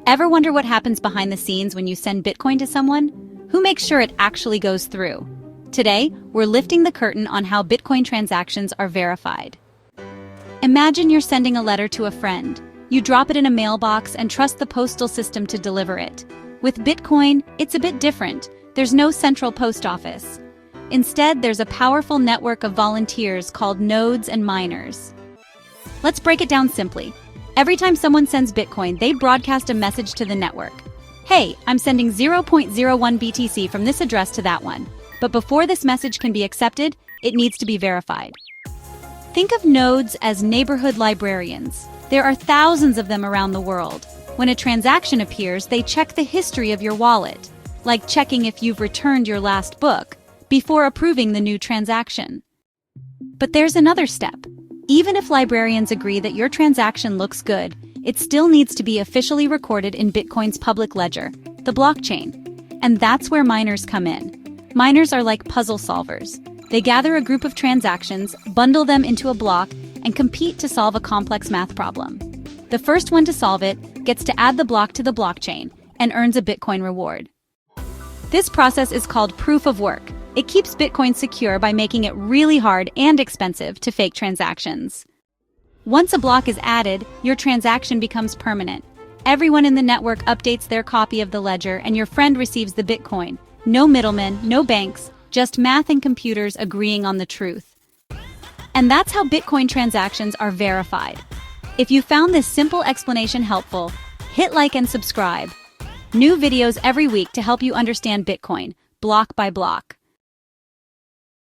Ever wonder what happens behind the scenes when you send Bitcoin to someone? Who makes sure it actually goes through? Today, we're lifting the curtain on how Bitcoin transactions are verified. Imagine you're sending a letter to a friend. You drop it in a mailbox and trust the postal system to deliver it. With Bitcoin, it's a bit different. There's no central post office. Instead, there's a powerful network of volunteers called nodes and miners. Let's break it down simply. Every time someone sends Bitcoin, they broadcast a message to the network. Hey, I'm sending 0.01 BTC from this address to that one. But before this message can be accepted, it needs to be verified. Think of nodes as neighborhood librarians. There are thousands of them around the world. When a transaction appears, they check the history of your wallet, like checking if you've returned your last book, before approving the new transaction. But there's another step. Even if librarians agree that your transaction looks good, it still needs to be officially recorded in Bitcoin's public ledger, the blockchain. And that's where miners come in. Miners are like puzzle solvers. They gather a group of transactions, bundle them into a block, and compete to solve a complex math problem. The first one to solve it gets to add the block to the blockchain and earns a Bitcoin reward. This process is called proof of work. It keeps Bitcoin secure by making it really hard and expensive to fake transactions. Once a block is added, your transaction becomes permanent. Everyone in the network updates their copy of the ledger, and your friend receives the Bitcoin. No middlemen, no banks, just math and computers agreeing on the truth. And that's how Bitcoin transactions are verified. If you found this simple explanation helpful, hit like and subscribe. New videos every week to help you understand Bitcoin, block by block.